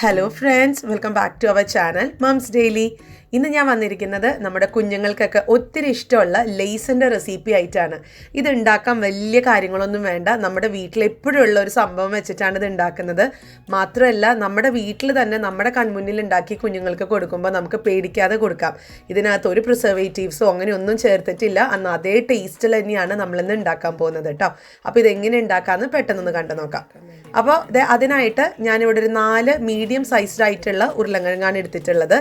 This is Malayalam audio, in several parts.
Hello friends, welcome back to our channel Mums Daily. ഇന്ന് ഞാൻ വന്നിരിക്കുന്നത് നമ്മുടെ കുഞ്ഞുങ്ങൾക്കൊക്കെ ഒത്തിരി ഇഷ്ടമുള്ള ലേസിൻ്റെ റെസിപ്പി ആയിട്ടാണ്. ഇത് ഉണ്ടാക്കാൻ വലിയ കാര്യങ്ങളൊന്നും വേണ്ട, നമ്മുടെ വീട്ടിൽ എപ്പോഴും ഉള്ള ഒരു സംഭവം വെച്ചിട്ടാണ് ഇത് ഉണ്ടാക്കുന്നത്. മാത്രമല്ല, നമ്മുടെ വീട്ടിൽ തന്നെ നമ്മുടെ കൺമുന്നിൽ ഉണ്ടാക്കി കുഞ്ഞുങ്ങൾക്ക് കൊടുക്കുമ്പോൾ നമുക്ക് പേടിക്കാതെ കൊടുക്കാം. ഇതിനകത്ത് ഒരു പ്രിസർവേറ്റീവ്സോ അങ്ങനെയൊന്നും ചേർത്തിട്ടില്ല. അന്ന് അതേ ടേസ്റ്റിൽ തന്നെയാണ് നമ്മളിന്ന് ഉണ്ടാക്കാൻ പോകുന്നത് കേട്ടോ. അപ്പോൾ ഇതെങ്ങനെ ഉണ്ടാക്കാമെന്ന് പെട്ടെന്നൊന്ന് കണ്ടു നോക്കാം. അപ്പോൾ അതിനായിട്ട് ഞാനിവിടെ ഒരു 4 മീഡിയം സൈസ്ഡ് ആയിട്ടുള്ള ഉരുളക്കിഴങ്ങാണ് എടുത്തിട്ടുള്ളത്.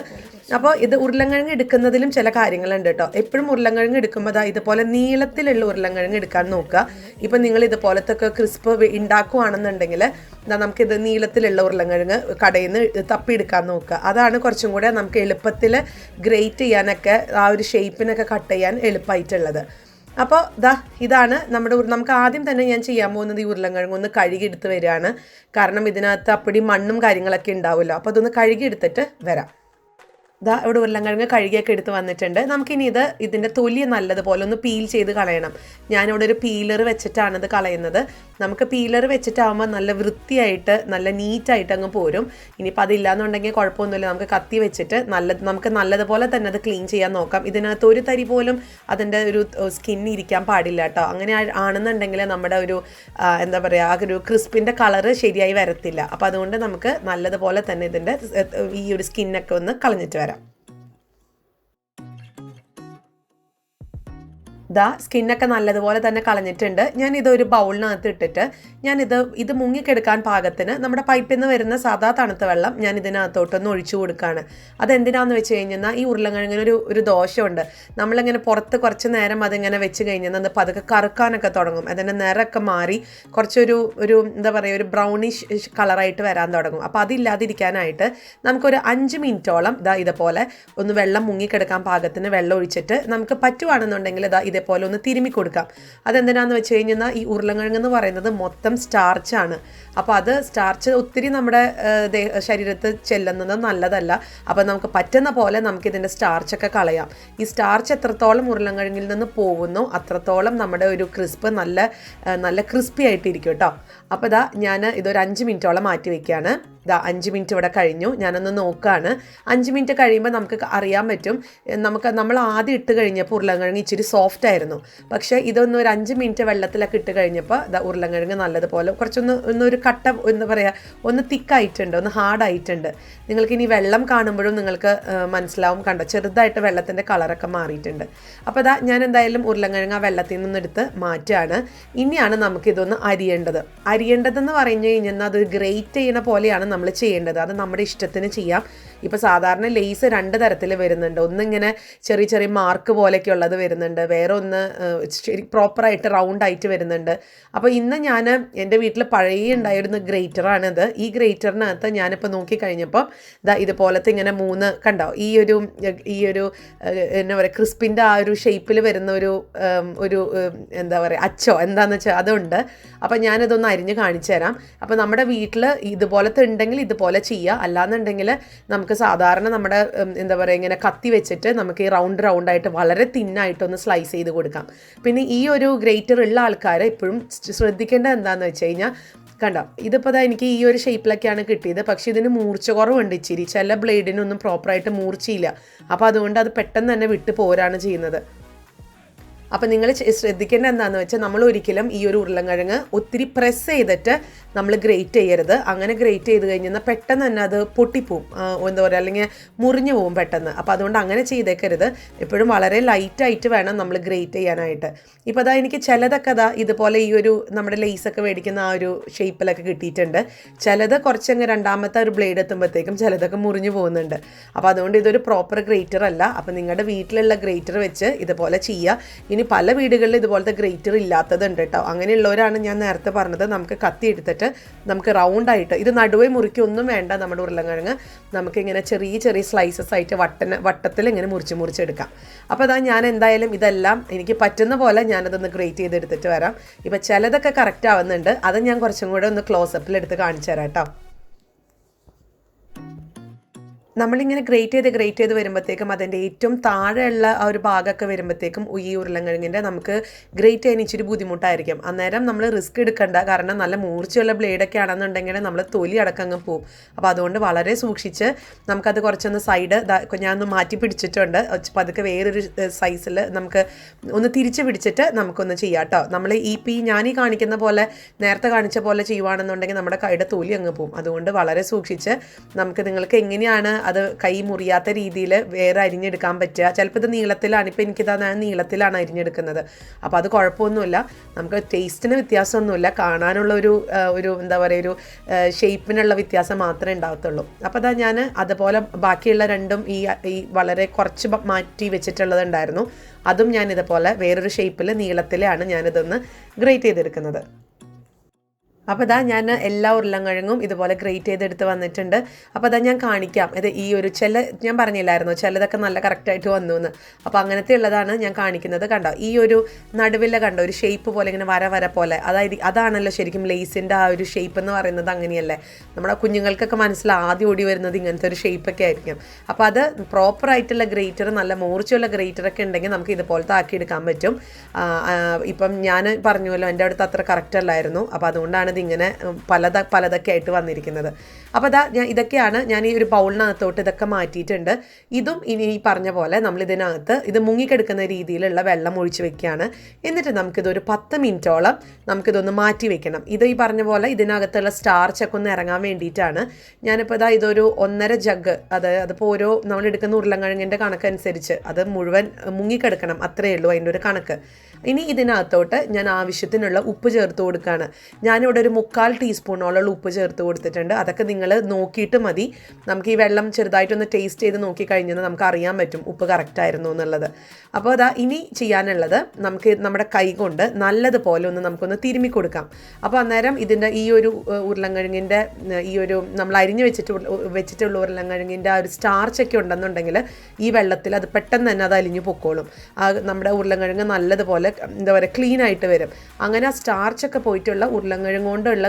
അപ്പോൾ ഇത് ഉരുളക്കിഴങ്ങ് എടുക്കുന്നതിലും ചില കാര്യങ്ങളുണ്ട് കേട്ടോ. എപ്പോഴും ഉരുളക്കിഴങ്ങ് എടുക്കുമ്പോൾ ഇതുപോലെ നീളത്തിലുള്ള ഉരുളക്കിഴങ്ങ് എടുക്കാൻ നോക്കുക. ഇപ്പം നിങ്ങൾ ഇതുപോലത്തെ ക്രിസ്പ് ഉണ്ടാക്കുകയാണെന്നുണ്ടെങ്കിൽ നമുക്കിത് നീളത്തിലുള്ള ഉരുളക്കിഴങ്ങ് കടയിൽ നിന്ന് തപ്പിയെടുക്കാൻ നോക്കുക. അതാണ് കുറച്ചും കൂടെ നമുക്ക് എളുപ്പത്തിൽ ഗ്രേറ്റ് ചെയ്യാനൊക്കെ ആ ഒരു ഷേപ്പിനൊക്കെ കട്ട് ചെയ്യാൻ എളുപ്പമായിട്ടുള്ളത്. അപ്പോൾ ഇതാണ് നമുക്ക് ആദ്യം തന്നെ ഞാൻ ചെയ്യാൻ പോകുന്നത് ഈ ഉരുളക്കിഴങ്ങ് ഒന്ന് കഴുകിയെടുത്ത് വരികയാണ്. കാരണം ഇതിനകത്ത് അപ്പടി മണ്ണും കാര്യങ്ങളൊക്കെ ഉണ്ടാവുമല്ലോ. അപ്പോൾ അതൊന്ന് കഴുകിയെടുത്തിട്ട് വരാം. ഇവിടെ ഉരുളക്കിഴങ്ങ് കഴുകിയൊക്കെ എടുത്ത് വന്നിട്ടുണ്ട്. നമുക്കിനി ഇതിൻ്റെ തൊലി നല്ലതുപോലെ ഒന്ന് പീൽ ചെയ്ത് കളയണം. ഞാനിവിടെ ഒരു പീലർ വെച്ചിട്ടാണ് ഇത് കളയുന്നത്. നമുക്ക് പീലർ വെച്ചിട്ടാകുമ്പോൾ നല്ല വൃത്തിയായിട്ട് നല്ല നീറ്റായിട്ട് അങ്ങ് പോരും. ഇനിയിപ്പോൾ അതില്ലാന്നുണ്ടെങ്കിൽ കുഴപ്പമൊന്നുമില്ല, നമുക്ക് കത്തി വെച്ചിട്ട് നമുക്ക് നല്ലതുപോലെ തന്നെ അത് ക്ലീൻ ചെയ്യാൻ നോക്കാം. ഇതിനകത്ത് ഒരു തരി പോലും അതിൻ്റെ ഒരു സ്കിൻ ഇരിക്കാൻ പാടില്ല കേട്ടോ. അങ്ങനെ ആണെന്നുണ്ടെങ്കിൽ നമ്മുടെ ഒരു എന്താ പറയുക, ആ ഒരു ക്രിസ്പിൻ്റെ കളറ് ശരിയായി വരത്തില്ല. അപ്പോൾ അതുകൊണ്ട് നമുക്ക് നല്ലതുപോലെ തന്നെ ഇതിൻ്റെ ഈ ഒരു സ്കിന്നൊക്കെ ഒന്ന് കളഞ്ഞിട്ട് വരാം. സ്കിന്നൊക്കെ നല്ലതുപോലെ തന്നെ കളഞ്ഞിട്ടുണ്ട്. ഞാനിതൊരു ബൗളിനകത്ത് ഇട്ടിട്ട് ഇത് മുങ്ങിക്കെടുക്കാൻ പാകത്തിന് നമ്മുടെ പൈപ്പിൽ നിന്ന് വരുന്ന സാധാ തണുത്ത വെള്ളം ഞാൻ ഇതിനകത്തോട്ടൊന്ന് ഒഴിച്ചു കൊടുക്കുകയാണ്. അതെന്തിനാന്ന് വെച്ച് കഴിഞ്ഞാൽ ഈ ഉരുളക്കിഴങ്ങിന് ഒരു ദോഷമുണ്ട്. നമ്മളിങ്ങനെ പുറത്ത് കുറച്ച് നേരം അതിങ്ങനെ വെച്ച് കഴിഞ്ഞാൽ അത് പതുക്കെ കറുക്കാനൊക്കെ തുടങ്ങും. അതിൻ്റെ നിറമൊക്കെ മാറി കുറച്ചൊരു എന്താ പറയുക, ഒരു ബ്രൗണിഷ് കളറായിട്ട് വരാൻ തുടങ്ങും. അപ്പോൾ അതില്ലാതിരിക്കാനായിട്ട് നമുക്കൊരു 5 മിനിറ്റോളം ഇതുപോലെ ഒന്ന് വെള്ളം മുങ്ങിക്കെടുക്കാൻ പാകത്തിന് വെള്ളം ഒഴിച്ചിട്ട് നമുക്ക് പറ്റുവാണെന്നുണ്ടെങ്കിൽ ഇതേപോലെ ഒന്ന് തിരുമ്മി കൊടുക്കാം. അതെന്തിനാന്ന് വെച്ച് കഴിഞ്ഞാൽ ഈ ഉരുളക്കിഴങ്ങ് എന്ന് പറയുന്നത് മൊത്തം സ്റ്റാർച്ചാണ്. അപ്പോൾ സ്റ്റാർച്ച് ഒത്തിരി നമ്മുടെ ശരീരത്തിൽ ചെല്ലുന്നത് നല്ലതല്ല. അപ്പോൾ നമുക്ക് പറ്റുന്ന പോലെ നമുക്കിതിൻ്റെ സ്റ്റാർച്ചൊക്കെ കളയാം. ഈ സ്റ്റാർച്ച് എത്രത്തോളം ഉരുളക്കിഴങ്ങിൽ നിന്ന് പോകുന്നു അത്രത്തോളം നമ്മുടെ ഒരു ക്രിസ്പ് നല്ല ക്രിസ്പി ആയിട്ടിരിക്കും കേട്ടോ. അപ്പോൾ ഞാൻ ഇതൊരു 5 മിനിറ്റോളം മാറ്റി വയ്ക്കുകയാണ്. 5 മിനിറ്റ് ഇവിടെ കഴിഞ്ഞു. ഞാനൊന്ന് നോക്കുകയാണ്. 5 മിനിറ്റ് കഴിയുമ്പോൾ നമുക്ക് അറിയാൻ പറ്റും. നമ്മൾ ആദ്യം ഇട്ട് കഴിഞ്ഞപ്പോൾ ഉരുളക്കിഴങ്ങ് ഇച്ചിരി സോഫ്റ്റ് ആയിരുന്നു. പക്ഷേ ഇതൊന്ന് ഒരു 5 മിനിറ്റ് വെള്ളത്തിലൊക്കെ ഇട്ട് കഴിഞ്ഞപ്പോൾ ഉരുളക്കിഴങ്ങ് നല്ലതുപോലെ കുറച്ചൊരു കട്ട എന്താ പറയുക, ഒന്ന് തിക്കായിട്ടുണ്ട്, ഒന്ന് ഹാർഡായിട്ടുണ്ട്. നിങ്ങൾക്കിനി വെള്ളം കാണുമ്പോഴും നിങ്ങൾക്ക് മനസ്സിലാവും. കണ്ടോ, ചെറുതായിട്ട് വെള്ളത്തിൻ്റെ കളറൊക്കെ മാറിയിട്ടുണ്ട്. അപ്പോൾ ഞാൻ എന്തായാലും ഉരുളക്കിഴങ്ങ് ആ വെള്ളത്തിൽ നിന്നെടുത്ത് മാറ്റുകയാണ്. ഇനിയാണ് നമുക്കിതൊന്ന് അരിയേണ്ടതെന്ന് പറഞ്ഞു കഴിഞ്ഞാൽ അത് ഗ്രേറ്റ് ചെയ്യുന്ന പോലെയാണ് നമ്മൾ ചെയ്യേണ്ടത്. അത് നമ്മുടെ ഇഷ്ടത്തിന് ചെയ്യാം. ഇപ്പോൾ സാധാരണ ലേസ് 2 തരത്തിൽ വരുന്നുണ്ട്. ഒന്നിങ്ങനെ ചെറിയ ചെറിയ മാർക്ക് പോലെയൊക്കെ ഉള്ളത് വരുന്നുണ്ട്, വേറെ ഒന്ന് പ്രോപ്പറായിട്ട് റൗണ്ടായിട്ട് വരുന്നുണ്ട്. അപ്പോൾ ഇന്ന് ഞാൻ എൻ്റെ വീട്ടിൽ പഴയ ഉണ്ടായിരുന്ന ഗ്രേറ്ററാണിത്. ഈ ഗ്രേറ്ററിനകത്ത് ഞാനിപ്പോൾ നോക്കിക്കഴിഞ്ഞപ്പോൾ ഇതുപോലത്തെ ഇങ്ങനെ 3 കണ്ടോ, ഈ ഒരു എന്താ പറയുക, ക്രിസ്പിൻ്റെ ആ ഒരു ഷേപ്പിൽ വരുന്ന ഒരു എന്താ പറയുക, അച്ചോ എന്താണെന്ന് വെച്ചാൽ അതുണ്ട്. അപ്പോൾ ഞാനിതൊന്ന് അരിഞ്ഞ് കാണിച്ചു തരാം. അപ്പോൾ നമ്മുടെ വീട്ടിൽ ഇതുപോലത്തെ ഉണ്ടെങ്കിൽ ഇതുപോലെ ചെയ്യുക. അല്ലാന്നുണ്ടെങ്കിൽ നമുക്ക് സാധാരണ നമ്മുടെ എന്താ പറയുക, ഇങ്ങനെ കത്തി വെച്ചിട്ട് നമുക്ക് ഈ റൗണ്ടായിട്ട് വളരെ തിന്നായിട്ടൊന്ന് സ്ലൈസ് ചെയ്ത് കൊടുക്കാം. പിന്നെ ഈ ഒരു ഗ്രേറ്റർ ഉള്ള ആൾക്കാർ എപ്പോഴും ശ്രദ്ധിക്കേണ്ടത് എന്താണെന്ന് വെച്ച് കഴിഞ്ഞാൽ, കണ്ടോ, ഇതിപ്പോൾ എനിക്ക് ഈ ഒരു ഷേപ്പിലൊക്കെയാണ് കിട്ടിയത്. പക്ഷേ ഇതിന് മൂർച്ച കുറവുണ്ട് ഇച്ചിരി. ചില ബ്ലേഡിനൊന്നും പ്രോപ്പറായിട്ട് മൂർച്ചയില്ല. അപ്പോൾ അതുകൊണ്ട് അത് പെട്ടെന്ന് തന്നെ വിട്ട് പോരാണ് ചെയ്യുന്നത്. അപ്പോൾ നിങ്ങൾ ശ്രദ്ധിക്കേണ്ടത് എന്താണെന്ന് വെച്ചാൽ, നമ്മൾ ഒരിക്കലും ഈ ഒരു ഉരുളക്കിഴങ്ങ് ഒത്തിരി പ്രസ് ചെയ്തിട്ട് നമ്മൾ ഗ്രേറ്റ് ചെയ്യരുത്. അങ്ങനെ ഗ്രേറ്റ് ചെയ്ത് കഴിഞ്ഞാൽ പെട്ടെന്ന് തന്നെ അത് പൊട്ടിപ്പോവും, എന്താ പറയുക, അല്ലെങ്കിൽ മുറിഞ്ഞു പോവും പെട്ടെന്ന്. അപ്പോൾ അതുകൊണ്ട് അങ്ങനെ ചെയ്തേക്കരുത്. എപ്പോഴും വളരെ ലൈറ്റായിട്ട് വേണം നമ്മൾ ഗ്രേറ്റ് ചെയ്യാനായിട്ട്. ഇപ്പോൾ എനിക്ക് ചിലതൊക്കെ ഇതുപോലെ ഈ ഒരു നമ്മുടെ ലേസൊക്കെ മേടിക്കുന്ന ആ ഒരു ഷേപ്പിലൊക്കെ കിട്ടിയിട്ടുണ്ട്. ചിലത് കുറച്ചങ്ങ് രണ്ടാമത്തെ ഒരു ബ്ലേഡ് എത്തുമ്പോഴത്തേക്കും ചിലതൊക്കെ മുറിഞ്ഞു പോകുന്നുണ്ട്. അപ്പോൾ അതുകൊണ്ട് ഇതൊരു പ്രോപ്പർ ഗ്രേറ്റർ അല്ല. അപ്പോൾ നിങ്ങളുടെ വീട്ടിലുള്ള ഗ്രേറ്റർ വെച്ച് ഇതുപോലെ ചെയ്യുക. ഇനി പല വീടുകളിൽ ഇതുപോലത്തെ ഗ്രേറ്റർ ഇല്ലാത്തതുണ്ട് കേട്ടോ. അങ്ങനെയുള്ളവരാണ് ഞാൻ നേരത്തെ പറഞ്ഞത്. നമുക്ക് കത്തി എടുത്തിട്ട് നമുക്ക് റൗണ്ടായിട്ട്, ഇത് നടുവേ മുറിക്കൊന്നും വേണ്ട. നമ്മുടെ ഉരുളക്കിഴങ്ങ് നമുക്കിങ്ങനെ ചെറിയ ചെറിയ സ്ലൈസസ് ആയിട്ട് വട്ടത്തിൽ ഇങ്ങനെ മുറിച്ചെടുക്കാം. അപ്പോൾ ഞാൻ എന്തായാലും ഇതെല്ലാം എനിക്ക് പറ്റുന്ന പോലെ ഞാനതൊന്ന് ഗ്രേറ്റ് ചെയ്തെടുത്തിട്ട് വരാം. ഇപ്പോൾ ചിലതൊക്കെ കറക്റ്റ് ആവുന്നുണ്ട്. അത് ഞാൻ കുറച്ചും കൂടെ ഒന്ന് ക്ലോസപ്പിൽ എടുത്ത് കാണിച്ചു തരാം കേട്ടോ. നമ്മളിങ്ങനെ ഗ്രേറ്റ് ചെയ്ത് വരുമ്പോഴത്തേക്കും അതിൻ്റെ ഏറ്റവും താഴെയുള്ള ആ ഒരു ഭാഗമൊക്കെ വരുമ്പോഴത്തേക്കും ഈ ഉരുളൻകിഴങ്ങിൻ്റെ നമുക്ക് ഗ്രേറ്റ് ചെയ്യാൻ ഇച്ചിരി ബുദ്ധിമുട്ടായിരിക്കും. അന്നേരം നമ്മൾ റിസ്ക് എടുക്കണ്ട, കാരണം നല്ല മൂർച്ചയുള്ള ബ്ലേഡൊക്കെ ആണെന്നുണ്ടെങ്കിൽ നമ്മൾ തൊലി അടക്കങ്ങ് പോവും. അപ്പോൾ അതുകൊണ്ട് വളരെ സൂക്ഷിച്ച് നമുക്കത് കുറച്ചൊന്ന് സൈഡ് ഞാനൊന്ന് മാറ്റി പിടിച്ചിട്ടുണ്ട്. പതുക്കെ വേറൊരു സൈസിൽ നമുക്ക് ഒന്ന് തിരിച്ച് പിടിച്ചിട്ട് നമുക്കൊന്ന് ചെയ്യാം കേട്ടോ. നമ്മൾ ഞാനീ കാണിക്കുന്ന പോലെ നേരത്തെ കാണിച്ച പോലെ ചെയ്യുവാണെന്നുണ്ടെങ്കിൽ നമ്മുടെ കൈയുടെ തൊലി അങ്ങ് പോവും. അതുകൊണ്ട് വളരെ സൂക്ഷിച്ച് നിങ്ങൾക്ക് എങ്ങനെയാണ് അത് കൈ മുറിയാത്ത രീതിയിൽ വേറെ അരിഞ്ഞെടുക്കാൻ പറ്റുക. ചിലപ്പോൾ ഇത് നീളത്തിലാണ്, ഇപ്പോൾ എനിക്കിതാ ഞാൻ നീളത്തിലാണ് അരിഞ്ഞെടുക്കുന്നത്. അപ്പോൾ അത് കുഴപ്പമൊന്നുമില്ല, നമുക്ക് ടേസ്റ്റിന് വ്യത്യാസമൊന്നുമില്ല, കാണാനുള്ള ഒരു എന്താ പറയുക ഒരു ഷേപ്പിനുള്ള വ്യത്യാസം മാത്രമേ ഉണ്ടാകത്തുള്ളൂ. അപ്പോൾ അതാ ഞാൻ അതുപോലെ ബാക്കിയുള്ള രണ്ടും ഈ വളരെ കുറച്ച് മാറ്റി വെച്ചിട്ടുള്ളത് ഉണ്ടായിരുന്നു, അതും ഞാനിതുപോലെ വേറൊരു ഷേപ്പിൽ നീളത്തിലാണ് ഞാനിതൊന്ന് ഗ്രേറ്റ് ചെയ്തെടുക്കുന്നത്. അപ്പോൾ ഇതാ ഞാൻ എല്ലാ ഉരുളൻകിഴങ്ങും ഇതുപോലെ ഗ്രേറ്റ് ചെയ്തെടുത്ത് വന്നിട്ടുണ്ട്. അപ്പോൾ അതാ ഞാൻ കാണിക്കാം. ഇത് ഞാൻ പറഞ്ഞില്ലായിരുന്നോ ചിലതൊക്കെ നല്ല കറക്റ്റായിട്ട് വന്നു എന്ന്. അപ്പോൾ അങ്ങനത്തെ ഉള്ളതാണ് ഞാൻ കാണിക്കുന്നത്. കണ്ടോ, ഈ ഒരു നടുവിലെ കണ്ടോ ഒരു ഷേപ്പ് പോലെ ഇങ്ങനെ വര പോലെ, അതാണല്ലോ ശരിക്കും ലേസിൻ്റെ ആ ഒരു ഷേപ്പ് എന്ന് പറയുന്നത്. അങ്ങനെയല്ലേ നമ്മുടെ കുഞ്ഞുങ്ങൾക്കൊക്കെ ആദ്യം ഓടി വരുന്നത് ഇങ്ങനത്തെ ഒരു ഷേപ്പൊക്കെ ആയിരിക്കും. അപ്പോൾ അത് പ്രോപ്പറായിട്ടുള്ള ഗ്രേറ്റർ, നല്ല മൂർച്ചയുള്ള ഗ്രേറ്ററൊക്കെ ഉണ്ടെങ്കിൽ നമുക്ക് ഇതുപോലത്തെ ആക്കിയെടുക്കാൻ പറ്റും. ഇപ്പം ഞാൻ പറഞ്ഞുവല്ലോ എൻ്റെ അടുത്ത് അത്ര കറക്റ്റ് അല്ലായിരുന്നു, അപ്പോൾ അതുകൊണ്ടാണ് ഇങ്ങനെ പലതൊക്കെ ആയിട്ട് വന്നിരിക്കുന്നത്. അപ്പോൾ ഇതൊക്കെയാണ് ഞാൻ ഈ ഒരു ബൗളിനകത്തോട്ട് ഇതൊക്കെ മാറ്റിയിട്ടുണ്ട്. ഇതും ഇനി ഈ പറഞ്ഞ പോലെ നമ്മൾ ഇതിനകത്ത് ഇത് മുങ്ങിക്കെടുക്കുന്ന രീതിയിലുള്ള വെള്ളം ഒഴിച്ച് വെക്കുകയാണ്. എന്നിട്ട് നമുക്കിതൊരു 10 മിനിറ്റോളം നമുക്കിതൊന്ന് മാറ്റി വെക്കണം. ഇത് ഈ പറഞ്ഞ പോലെ ഇതിനകത്തുള്ള സ്റ്റാർച്ചൊക്കെ ഒന്ന് ഇറങ്ങാൻ വേണ്ടിയിട്ടാണ്. ഞാനിപ്പോൾ ഇതൊരു 1.5 ജഗ്, അതിപ്പോൾ ഓരോ നമ്മൾ എടുക്കുന്ന ഉരുളൻകിഴങ്ങിൻ്റെ കണക്കനുസരിച്ച് അത് മുഴുവൻ മുങ്ങിക്കെടുക്കണം, അത്രയേ ഉള്ളൂ അതിൻ്റെ ഒരു കണക്ക്. ഇനി ഇതിനകത്തോട്ട് ഞാൻ ആവശ്യത്തിനുള്ള ഉപ്പ് ചേർത്ത് കൊടുക്കുകയാണ്. ഞാനിവിടെ ഒരു 3/4 ടീസ്പൂണോളം ഉപ്പ് ചേർത്ത് കൊടുത്തിട്ടുണ്ട്. അതൊക്കെ നിങ്ങൾ നോക്കിയിട്ട് മതി. നമുക്ക് ഈ വെള്ളം ചെറുതായിട്ടൊന്ന് ടേസ്റ്റ് ചെയ്ത് നോക്കിക്കഴിഞ്ഞാൽ നമുക്ക് അറിയാൻ പറ്റും ഉപ്പ് കറക്റ്റായിരുന്നു എന്നുള്ളത്. അപ്പോൾ ഇനി ചെയ്യാനുള്ളത് നമുക്ക് നമ്മുടെ കൈ കൊണ്ട് നല്ലതുപോലെ നമുക്കൊന്ന് തിരുമ്മി കൊടുക്കാം. അപ്പോൾ അന്നേരം ഇതിൻ്റെ ഈ ഒരു ഉരുളൻകിഴങ്ങിൻ്റെ ഈ ഒരു നമ്മൾ അരിഞ്ഞ് വെച്ചിട്ടുള്ള ഉരുളൻകിഴങ്ങിൻ്റെ ആ ഒരു സ്റ്റാർച്ചൊക്കെ ഉണ്ടെന്നുണ്ടെങ്കിൽ ഈ വെള്ളത്തിൽ അത് പെട്ടെന്ന് തന്നെ അത് അലിഞ്ഞു പൊക്കോളും. നമ്മുടെ ഉരുളൻകിഴങ്ങ് നല്ലതുപോലെ എന്താ പറയുക ക്ലീൻ ആയിട്ട് വരും. അങ്ങനെ ആ സ്റ്റാർച്ചൊക്കെ പോയിട്ടുള്ള ഉരുളൻകിഴങ്ങ് കൊണ്ടുള്ള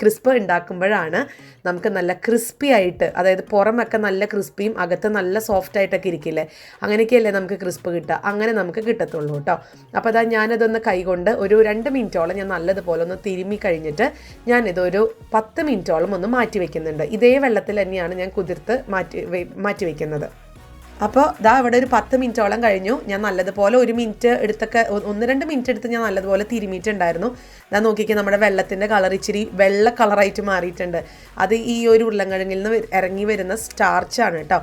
ക്രിസ്പ് ഉണ്ടാക്കുമ്പോഴാണ് നമുക്ക് നല്ല ക്രിസ്പി ആയിട്ട്, അതായത് പുറമൊക്കെ നല്ല ക്രിസ്പിയും അകത്ത് നല്ല സോഫ്റ്റ് ആയിട്ടൊക്കെ ഇരിക്കില്ലേ, അങ്ങനെയൊക്കെയല്ലേ നമുക്ക് ക്രിസ്പ് കിട്ടുക. അങ്ങനെ നമുക്ക് കിട്ടത്തുള്ളൂ കേട്ടോ. അപ്പോൾ ഞാനതൊന്ന് കൈകൊണ്ട് ഒരു 2 മിനിറ്റോളം ഞാൻ നല്ലതുപോലെ ഒന്ന് തിരുമ്മി കഴിഞ്ഞിട്ട് ഞാനിതൊരു 10 മിനിറ്റോളം ഒന്ന് മാറ്റി വയ്ക്കുന്നുണ്ട്. ഇതേ വെള്ളത്തിൽ തന്നെയാണ് ഞാൻ കുതിർത്ത് മാറ്റി വയ്ക്കുന്നത്. അപ്പോൾ ഇവിടെ ഒരു 10 മിനിറ്റോളം കഴിഞ്ഞു. ഞാൻ നല്ലതുപോലെ 1 മിനിറ്റ് എടുത്തൊക്കെ 1-2 മിനിറ്റ് എടുത്ത് ഞാൻ നല്ലതുപോലെ തിരുമിയിട്ടുണ്ടായിരുന്നു. നോക്കിക്കുക, നമ്മുടെ വെള്ളത്തിൻ്റെ കളർ ഇച്ചിരി വെള്ള കളറായിട്ട് മാറിയിട്ടുണ്ട്. അത് ഈ ഒരു ഉരുളൻകിഴങ്ങിൽ നിന്ന് ഇറങ്ങി വരുന്ന സ്റ്റാർച്ചാണ് കേട്ടോ.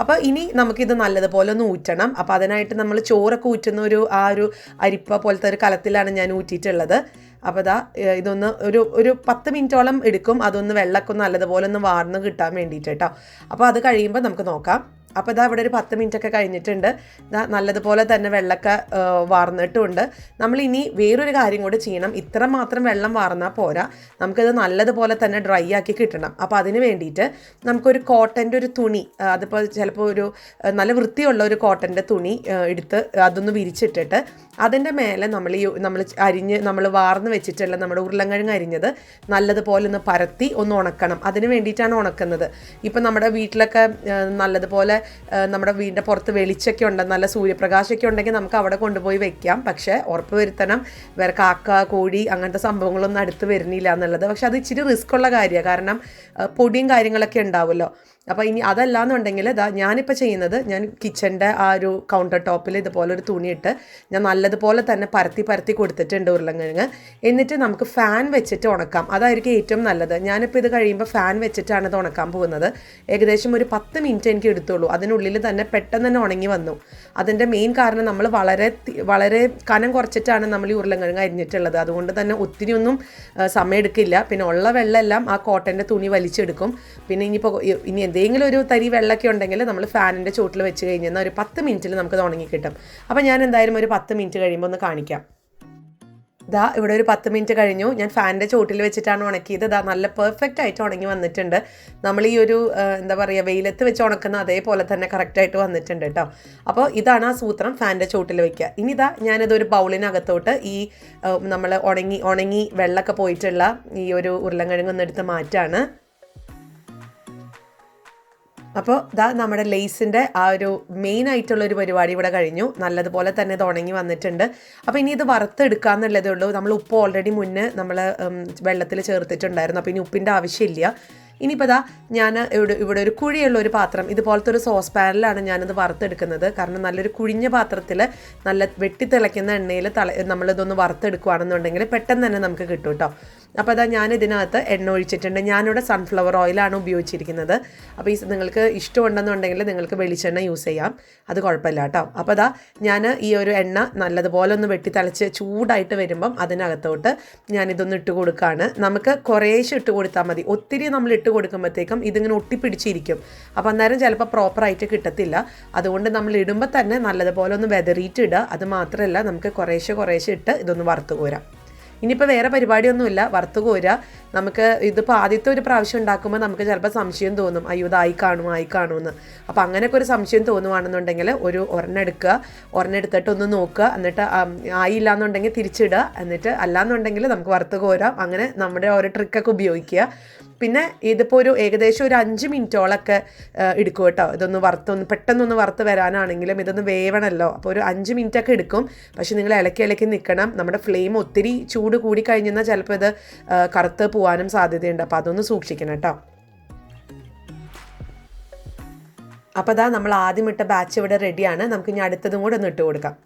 അപ്പോൾ ഇനി നമുക്കിത് നല്ലതുപോലെ ഒന്ന് ഊറ്റണം. അപ്പോൾ അതിനായിട്ട് നമ്മൾ ചോറൊക്കെ ഊറ്റുന്ന ആ ഒരു അരിപ്പ പോലത്തെ ഒരു കലത്തിലാണ് ഞാൻ ഊറ്റിയിട്ടുള്ളത്. അപ്പോൾ ഇതൊന്ന് ഒരു 10 മിനിറ്റോളം എടുക്കും. അതൊന്ന് വെള്ളമൊക്കെ നല്ലതുപോലെ ഒന്ന് വാർന്ന് കിട്ടാൻ വേണ്ടിയിട്ട് കേട്ടോ. അപ്പോൾ അത് കഴിയുമ്പോൾ നമുക്ക് നോക്കാം. അപ്പോൾ ഇവിടെ ഒരു 10 മിനിറ്റൊക്കെ കഴിഞ്ഞിട്ടുണ്ട്. നല്ലതുപോലെ തന്നെ വെള്ളമൊക്കെ വാർന്നിട്ടുമുണ്ട്. നമ്മളിനി വേറൊരു കാര്യം കൂടി ചെയ്യണം. ഇത്ര മാത്രം വെള്ളം വാർന്നാൽ പോരാ, നമുക്കിത് നല്ലതുപോലെ തന്നെ ഡ്രൈ ആക്കി കിട്ടണം. അപ്പോൾ അതിന് വേണ്ടിയിട്ട് നമുക്കൊരു കോട്ടൻ്റെ ഒരു തുണി, അതിപ്പോൾ ചിലപ്പോൾ ഒരു നല്ല വൃത്തിയുള്ള ഒരു കോട്ടൻ്റെ തുണി എടുത്ത് അതൊന്ന് വിരിച്ചിട്ടിട്ട് അതിൻ്റെ മേലെ നമ്മൾ വാർന്ന് വെച്ചിട്ടുള്ള നമ്മുടെ ഉരുളൻകിഴങ്ങ് അരിഞ്ഞത് നല്ലതുപോലെ ഒന്ന് പരത്തി ഒന്ന് ഉണക്കണം. അതിന് വേണ്ടിയിട്ടാണ് ഉണക്കുന്നത്. ഇപ്പം നമ്മുടെ വീട്ടിലൊക്കെ നല്ലതുപോലെ നമ്മുടെ വീടിൻ്റെ പുറത്ത് വെളിച്ചൊക്കെ ഉണ്ട്, നല്ല സൂര്യപ്രകാശമൊക്കെ ഉണ്ടെങ്കിൽ നമുക്ക് അവിടെ കൊണ്ടുപോയി വെക്കാം. പക്ഷേ ഉറപ്പ് വരുത്തണം വേറെ കാക്ക, കോഴി അങ്ങനത്തെ സംഭവങ്ങളൊന്നും അടുത്ത് വരുന്നില്ല എന്നുള്ളത്. പക്ഷെ അത് ഇച്ചിരി റിസ്ക് ഉള്ള കാര്യമാണ്, കാരണം പൊടിയും കാര്യങ്ങളൊക്കെ ഉണ്ടാവുമല്ലോ. അപ്പോൾ ഇനി അതല്ലാന്നുണ്ടെങ്കിൽ ഞാനിപ്പോൾ ചെയ്യുന്നത്, ഞാൻ കിച്ചൻ്റെ ആ ഒരു കൗണ്ടർ ടോപ്പിൽ ഇതുപോലെ ഒരു തുണിയിട്ട് ഞാൻ നല്ലതുപോലെ തന്നെ പരത്തി കൊടുത്തിട്ടുണ്ട് ഉരുളൻകിഴങ്ങ്. എന്നിട്ട് നമുക്ക് ഫാൻ വെച്ചിട്ട് ഉണക്കാം. അതായിരിക്കും ഏറ്റവും നല്ലത്. ഞാനിപ്പോൾ ഇത് കഴിയുമ്പോൾ ഫാൻ വെച്ചിട്ടാണ് ഇത് ഉണക്കാൻ പോകുന്നത്. ഏകദേശം ഒരു 10 മിനിറ്റ് എനിക്ക് എടുത്തുള്ളൂ. അതിനുള്ളിൽ തന്നെ പെട്ടെന്ന് തന്നെ ഉണങ്ങി വന്നു. അതിൻ്റെ മെയിൻ കാരണം നമ്മൾ വളരെ കനം കുറച്ചിട്ടാണ് നമ്മൾ ഈ ഉരുളൻകിഴങ്ങ് അരിഞ്ഞിട്ടുള്ളത്. അതുകൊണ്ട് തന്നെ ഒത്തിരി ഒന്നും സമയം എടുക്കില്ല. പിന്നെ ഉള്ള വെള്ളമെല്ലാം ആ കോട്ടൻ്റെ തുണി വലിച്ചെടുക്കും. പിന്നെ ഇനി എന്തെങ്കിലും ഒരു തരി വെള്ളമൊക്കെ ഉണ്ടെങ്കിൽ നമ്മൾ ഫാനിൻ്റെ ചോട്ടിൽ വെച്ച് കഴിഞ്ഞാൽ ഒരു 10 മിനിറ്റിൽ നമുക്കത് ഉണങ്ങി കിട്ടും. അപ്പോൾ ഞാൻ എന്തായാലും ഒരു 10 മിനിറ്റ് കഴിയുമ്പോൾ ഒന്ന് കാണിക്കാം. ഇവിടെ ഒരു 10 മിനിറ്റ് കഴിഞ്ഞു. ഞാൻ ഫാനിൻ്റെ ചോട്ടിൽ വെച്ചിട്ടാണ് ഉണക്കിയത്. നല്ല പെർഫെക്റ്റ് ആയിട്ട് ഉണങ്ങി വന്നിട്ടുണ്ട്. നമ്മൾ ഈ ഒരു എന്താ പറയുക വെയിലത്ത് വെച്ച് ഉണക്കുന്ന അതേപോലെ തന്നെ കറക്റ്റായിട്ട് വന്നിട്ടുണ്ട് കേട്ടോ. അപ്പോൾ ഇതാണ് ആ സൂത്രം, ഫാനിൻ്റെ ചോട്ടിൽ വയ്ക്കുക. ഇനി ഞാനിതൊരു ബൗളിനകത്തോട്ട് ഈ നമ്മൾ ഉണങ്ങി വെള്ളമൊക്കെ പോയിട്ടുള്ള ഈ ഒരു ഉരുളൻകിഴങ്ങ് ഒന്ന് എടുത്ത് മാറ്റാണ്. അപ്പോൾ നമ്മുടെ ലേസിൻ്റെ ആ ഒരു മെയിൻ ആയിട്ടുള്ളൊരു പരിപാടി ഇവിടെ കഴിഞ്ഞു. നല്ലതുപോലെ തന്നെ ഇത് ഉണങ്ങി വന്നിട്ടുണ്ട്. അപ്പോൾ ഇനി ഇത് വറുത്തെടുക്കുക എന്നുള്ളതേ ഉള്ളൂ. നമ്മൾ ഉപ്പ് ഓൾറെഡി മുന്നേ നമ്മൾ വെള്ളത്തിൽ ചേർത്തിട്ടുണ്ടായിരുന്നു. അപ്പോൾ ഇനി ഉപ്പിൻ്റെ ആവശ്യമില്ല. ഇനിയിപ്പോൾ ഞാൻ ഇവിടെ ഒരു കുഴിയുള്ള ഒരു പാത്രം, ഇതുപോലത്തെ ഒരു സോസ് പാനിലാണ് ഞാനിത് വറുത്തെടുക്കുന്നത്. കാരണം നല്ലൊരു കുഴിഞ്ഞ പാത്രത്തിൽ നല്ല വെട്ടിത്തിളയ്ക്കുന്ന എണ്ണയിൽ നമ്മളിതൊന്ന് വറുത്തെടുക്കുകയാണെന്നുണ്ടെങ്കിൽ പെട്ടെന്ന് തന്നെ നമുക്ക് കിട്ടും കേട്ടോ. അപ്പോൾ ഞാൻ ഇതിനകത്ത് എണ്ണ ഒഴിച്ചിട്ടുണ്ട്. ഞാനിവിടെ സൺഫ്ലവർ ഓയിലാണ് ഉപയോഗിച്ചിരിക്കുന്നത്. അപ്പോൾ നിങ്ങൾക്ക് ഇഷ്ടമുണ്ടെന്നുണ്ടെങ്കിൽ നിങ്ങൾക്ക് വെളിച്ചെണ്ണ യൂസ് ചെയ്യാം, അത് കുഴപ്പമില്ല കേട്ടോ. അപ്പോൾ ഞാൻ ഈ ഒരു എണ്ണ നല്ലതുപോലെ ഒന്ന് വെട്ടിത്തിളച്ച് ചൂടായിട്ട് വരുമ്പം അതിനകത്തോട്ട് ഞാനിതൊന്ന് ഇട്ട് കൊടുക്കുകയാണ്. നമുക്ക് കുറേശ്ശെ ഇട്ട് കൊടുത്താൽ മതി. ഒത്തിരി നമ്മൾ ഇട്ട് കൊടുക്കുമ്പോഴത്തേക്കും ഇതിങ്ങനെ ഒട്ടിപ്പിടിച്ചിരിക്കും. അപ്പോൾ അന്നേരം ചിലപ്പോൾ പ്രോപ്പറായിട്ട് കിട്ടത്തില്ല. അതുകൊണ്ട് നമ്മൾ ഇടുമ്പോൾ തന്നെ നല്ലതുപോലെ ഒന്ന് വെതറിയിട്ട് ഇടുക. അത് മാത്രമല്ല നമുക്ക് കുറേശ്ശെ ഇട്ട് ഇതൊന്ന് വറുത്ത് കോരാം. ഇനിയിപ്പോൾ വേറെ പരിപാടിയൊന്നുമില്ല, വറുത്ത് കോരുക. നമുക്ക് ഇതിപ്പോൾ ആദ്യത്തെ ഒരു പ്രാവശ്യം ഉണ്ടാക്കുമ്പോൾ നമുക്ക് ചിലപ്പോൾ സംശയം തോന്നും, അയ്യോ ഇത് ആയി കാണുമെന്ന്. അപ്പോൾ അങ്ങനെയൊക്കെ ഒരു സംശയം തോന്നുവാണെന്നുണ്ടെങ്കിൽ ഒരെണ്ണം എടുക്കുക, ഒരെണ്ണം എടുത്തിട്ട് ഒന്ന് നോക്കുക, എന്നിട്ട് ആയില്ല എന്നുണ്ടെങ്കിൽ തിരിച്ചിടുക, എന്നിട്ട് അല്ലാന്നുണ്ടെങ്കിൽ നമുക്ക് വറുത്ത് കോരാം. അങ്ങനെ നമ്മുടെ ഓരോ ട്രിക്കൊക്കെ ഉപയോഗിക്കുക. പിന്നെ ഇതിപ്പോൾ ഏകദേശം ഒരു 5 മിനിറ്റോളൊക്കെ എടുക്കും കേട്ടോ. ഇതൊന്ന് പെട്ടെന്നൊന്ന് വറുത്ത് വരാനാണെങ്കിലും ഇതൊന്ന് വേവണമല്ലോ. അപ്പോൾ ഒരു 5 മിനിറ്റൊക്കെ എടുക്കും. പക്ഷെ നിങ്ങൾ ഇളക്കി നിൽക്കണം. നമ്മുടെ ഫ്ലെയിം ഒത്തിരി ചൂട് കൂടി കഴിഞ്ഞാൽ ചിലപ്പോൾ ഇത് കറുത്ത് പോകാനും സാധ്യതയുണ്ട്. അപ്പോൾ അതൊന്ന് സൂക്ഷിക്കണം കേട്ടോ. അപ്പോൾ നമ്മൾ ആദ്യം ഇട്ട ബാച്ച് ഇവിടെ റെഡിയാണ്. നമുക്ക് ഇനി അടുത്തതും കൂടെ ഒന്ന് ഇട്ട് കൊടുക്കാം.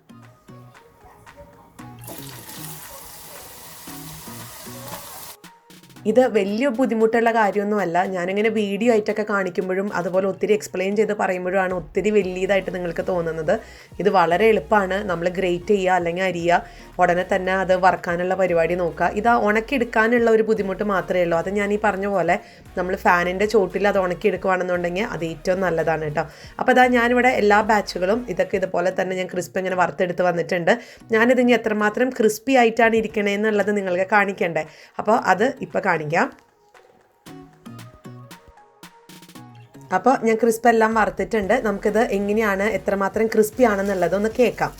ഇത് വലിയ ബുദ്ധിമുട്ടുള്ള കാര്യമൊന്നുമല്ല. ഞാനിങ്ങനെ വീഡിയോ ആയിട്ടൊക്കെ കാണിക്കുമ്പോഴും അതുപോലെ ഒത്തിരി എക്സ്പ്ലെയിൻ ചെയ്ത് പറയുമ്പോഴാണ് ഒത്തിരി വലിയതായിട്ട് നിങ്ങൾക്ക് തോന്നുന്നത്. ഇത് വളരെ എളുപ്പമാണ്. നമ്മൾ ഗ്രേറ്റ് ചെയ്യുക അല്ലെങ്കിൽ അരിയുക, ഉടനെ തന്നെ അത് വറക്കാനുള്ള പരിപാടി നോക്കുക. ഇത് ഉണക്കിയെടുക്കാനുള്ള ഒരു ബുദ്ധിമുട്ട് മാത്രമേ ഉള്ളൂ. അത് ഞാൻ ഈ പറഞ്ഞ പോലെ നമ്മൾ ഫാനിൻ്റെ ചോട്ടിൽ അത് ഉണക്കിയെടുക്കുകയാണെന്നുണ്ടെങ്കിൽ അത് ഏറ്റവും നല്ലതാണ് കേട്ടോ. അപ്പോൾ ഞാനിവിടെ എല്ലാ ബാച്ചുകളും ഇതുപോലെ തന്നെ ഞാൻ ക്രിസ്പി ഇങ്ങനെ വറുത്തെടുത്ത് വന്നിട്ടുണ്ട്. ഞാനിതിന് എത്രമാത്രം ക്രിസ്പി ആയിട്ടാണ് ഇരിക്കണേന്നുള്ളത് നിങ്ങൾക്ക് കാണിക്കണ്ടേ. അപ്പോൾ അത് ഇപ്പോൾ കാണിക്കാം. അപ്പോൾ ഞാൻ ക്രിസ്പി എല്ലാം വറുത്തിട്ടുണ്ട്. നമുക്കിത് എങ്ങനെയാണ് എത്രമാത്രം ക്രിസ്പി ആണെന്നുള്ളതൊന്ന് കേൾക്കാം.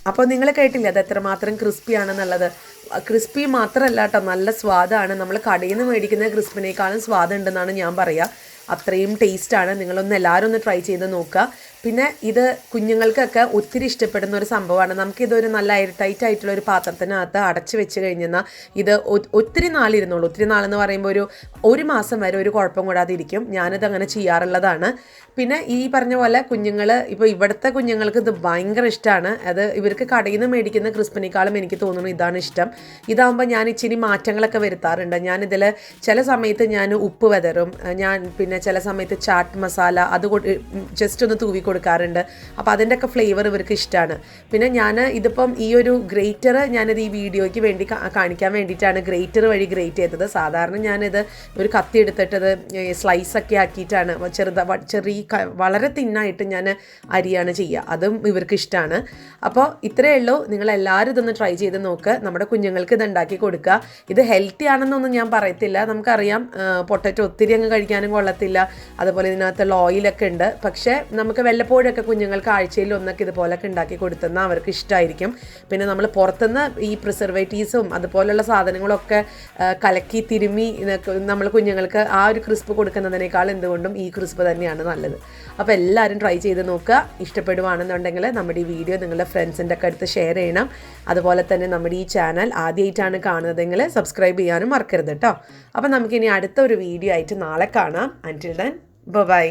അപ്പോൾ നിങ്ങൾ കേട്ടില്ലേ അത് എത്രമാത്രം ക്രിസ്പിയാണെന്നുള്ളത്. ക്രിസ്പി മാത്രമല്ല കേട്ടോ, നല്ല സ്വാദാണ്. നമ്മൾ കടയിൽ നിന്ന് മേടിക്കുന്ന ക്രിസ്പിനേക്കാളും സ്വാദുണ്ടെന്നാണ് ഞാൻ പറയുക. അത്രയും ടേസ്റ്റാണ്. നിങ്ങളൊന്ന് എല്ലാവരും ഒന്ന് ട്രൈ ചെയ്ത് നോക്കുക. പിന്നെ ഇത് കുഞ്ഞുങ്ങൾക്കൊക്കെ ഒത്തിരി ഇഷ്ടപ്പെടുന്ന ഒരു സംഭവമാണ്. നമുക്കിതൊരു നല്ല എയർ ടൈറ്റ് ആയിട്ടുള്ള ഒരു പാത്രത്തിനകത്ത് അടച്ച് വെച്ച് കഴിഞ്ഞാൽ ഇത് ഒത്തിരി നാളിരുന്നുള്ളൂ. ഒത്തിരി നാളെന്ന് പറയുമ്പോൾ ഒരു മാസം വരെ ഒരു കുഴപ്പം കൂടാതെ ഇരിക്കും. ഞാനിത് അങ്ങനെ ചെയ്യാറുള്ളതാണ്. പിന്നെ ഈ പറഞ്ഞ പോലെ ഇപ്പോൾ ഇവിടുത്തെ കുഞ്ഞുങ്ങൾക്ക് ഇത് ഭയങ്കര ഇഷ്ടമാണ്. അത് ഇവർക്ക് കടയിൽ നിന്ന് മേടിക്കുന്ന ക്രിസ്പിനേക്കാളും എനിക്ക് തോന്നുന്നു ഇതാണ് ഇഷ്ടം. ഇതാകുമ്പോൾ ഞാൻ ഇച്ചിരി മാറ്റങ്ങളൊക്കെ വരുത്താറുണ്ട്. ഞാനിതിൽ ചില സമയത്ത് ഞാൻ ഉപ്പ് വിതറും. പിന്നെ ചില സമയത്ത് ചാറ്റ് മസാല അത് ജസ്റ്റ് ഒന്ന് തൂവി കൊടുക്കാറുണ്ട്. അപ്പോൾ അതിൻ്റെയൊക്കെ ഫ്ലേവർ ഇവർക്ക് ഇഷ്ടമാണ്. പിന്നെ ഞാൻ ഇതിപ്പം ഈ ഒരു ഗ്രേറ്റർ ഞാനിത് ഈ വീഡിയോയ്ക്ക് വേണ്ടി കാണിക്കാൻ വേണ്ടിയിട്ടാണ് ഗ്രേറ്റർ വഴി ഗ്രേറ്റ് ചെയ്തത്. സാധാരണ ഞാനിത് ഒരു കത്തി എടുത്തിട്ടത് സ്ലൈസൊക്കെ ആക്കിയിട്ടാണ് ചെറിയ വളരെ തിന്നായിട്ട് ഞാൻ അരിയാണ് ചെയ്യുക. അതും ഇവർക്ക് ഇഷ്ടമാണ്. അപ്പോൾ ഇത്രയേ ഉള്ളൂ. നിങ്ങളെല്ലാവരും ഇതൊന്ന് ട്രൈ ചെയ്ത് നോക്കുക. നമ്മുടെ കുഞ്ഞുങ്ങൾക്ക് ഇത് ഉണ്ടാക്കി കൊടുക്കുക. ഇത് ഹെൽത്തി ആണെന്നൊന്നും ഞാൻ പറയത്തില്ല. നമുക്കറിയാം പൊട്ടറ്റോ ഒത്തിരി അങ്ങ് കഴിക്കാനും കൊള്ളത്തില്ല. അതുപോലെ ഇതിനകത്തുള്ള ഓയിലൊക്കെ ഉണ്ട്. പക്ഷേ നമുക്ക് വല്ലപ്പോഴൊക്കെ കുഞ്ഞുങ്ങൾക്ക് ആഴ്ചയിൽ ഒന്നൊക്കെ ഇതുപോലൊക്കെ ഉണ്ടാക്കി കൊടുത്തെന്നാൽ അവർക്ക് ഇഷ്ടമായിരിക്കും. പിന്നെ നമ്മൾ പുറത്തുനിന്ന് ഈ പ്രിസർവേറ്റീവ്സും അതുപോലുള്ള സാധനങ്ങളൊക്കെ കലക്കി തിരുമ്മി നമ്മൾ കുഞ്ഞുങ്ങൾക്ക് ആ ഒരു ക്രിസ്പ് കൊടുക്കുന്നതിനേക്കാൾ എന്തുകൊണ്ടും ഈ ക്രിസ്പ് തന്നെയാണ് നല്ലത്. അപ്പോൾ എല്ലാവരും ട്രൈ ചെയ്ത് നോക്കുക. ഇഷ്ടപ്പെടുവാണെന്നുണ്ടെങ്കിൽ നമ്മുടെ ഈ വീഡിയോ നിങ്ങളുടെ ഫ്രണ്ട്സിൻ്റെ ഒക്കെ അടുത്ത് ഷെയർ ചെയ്യണം. അതുപോലെ തന്നെ നമ്മുടെ ഈ ചാനൽ ആദ്യമായിട്ടാണ് കാണുന്നതെങ്കിൽ സബ്സ്ക്രൈബ് ചെയ്യാനും മറക്കരുത് കേട്ടോ. അപ്പോൾ നമുക്കിനി അടുത്തൊരു വീഡിയോ ആയിട്ട് നാളെ കാണാം. അൻറ്റിൽ ദെൻ ബൈ.